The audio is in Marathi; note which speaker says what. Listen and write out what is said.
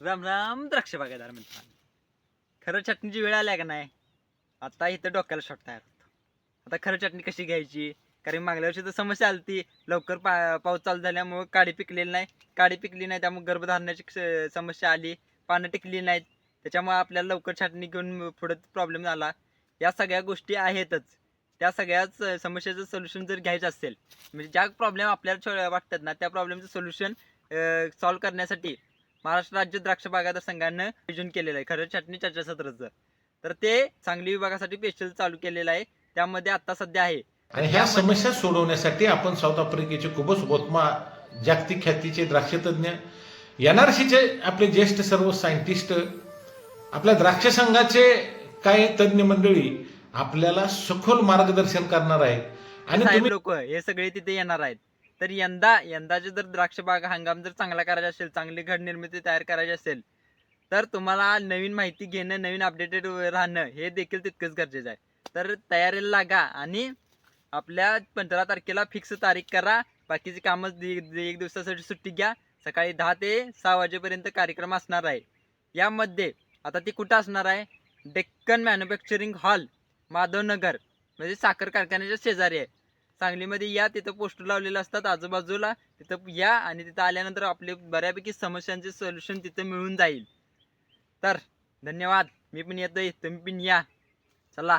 Speaker 1: राम राम द्राक्ष बागायतदार मित्रांनो, खरं चटणीची वेळ आल्या का नाही. आता इथं डोक्याला शॉट तयार होतो. आता खरं चटणी कशी घ्यायची, कारण मागल्या वर्षी तर समस्या आलती. लवकर पाऊस चालू झाल्यामुळे काडी पिकलेली नाही. काडी पिकली नाही त्यामुळे गर्भधारणाची समस्या आली. पानं टिकली नाहीत, त्याच्यामुळे आपल्याला लवकर छाटणी घेऊन पुढे प्रॉब्लेम झाला. या सगळ्या गोष्टी आहेतच. त्या सगळ्याच समस्याचं सोल्युशन जर घ्यायचं असेल, म्हणजे ज्या प्रॉब्लेम आपल्याला वाटतात ना, त्या प्रॉब्लेमचं सोल्युशन सॉल्व्ह करण्यासाठी महाराष्ट्र राज्य द्राक्ष बागायतदार संघानं आयोजन केलेलं आहे खरं चटणी चर्चासत्राचं. तर ते सांगली विभागासाठी स्पेशल चालू केलेलं आहे. त्यामध्ये आता सध्या आहे.
Speaker 2: आणि ह्या समस्या सोडवण्यासाठी आपण साऊथ आफ्रिकेचे खूपच बोतमा जागतिक ख्यातीचे द्राक्ष तज्ञ, NRCचे आपले ज्येष्ठ सर्व सायंटिस्ट, आपल्या द्राक्ष संघाचे काही तज्ञ मंडळी आपल्याला सखोल मार्गदर्शन करणार आहे.
Speaker 1: आणि साहेब लोक हे सगळे तिथे येणार आहेत. तर यंदाचे जर द्राक्ष बाग हंगाम जर चांगला करायचा असेल, चांगली घड निर्मिती तयार करायची असेल, तर तुम्हाला नवीन माहिती घेणं, नवीन अपडेटेड राहणं हे देखील तितकंच गरजेचं आहे. तर तयारीला लागा आणि आपल्या 15 तारखेला फिक्स तारीख करा. बाकीची कामं एक दिवसासाठी सुट्टी घ्या. सकाळी 10 ते 6 वाजेपर्यंत कार्यक्रम असणार आहे. यामध्ये आता ती कुठं असणार आहे, डेक्कन मॅन्युफॅक्चरिंग हॉल, माधवनगर, म्हणजे साखर कारखान्याच्या शेजारी आहे. सांगलीमध्ये या, तिथं पोस्टर लावलेले असतात आजूबाजूला. तिथं या आणि तिथं आल्यानंतर आपले बऱ्यापैकी समस्यांचे सोल्युशन तिथं मिळून जाईल. तर धन्यवाद. मी पण येतोय, तुम्ही पण या. चला.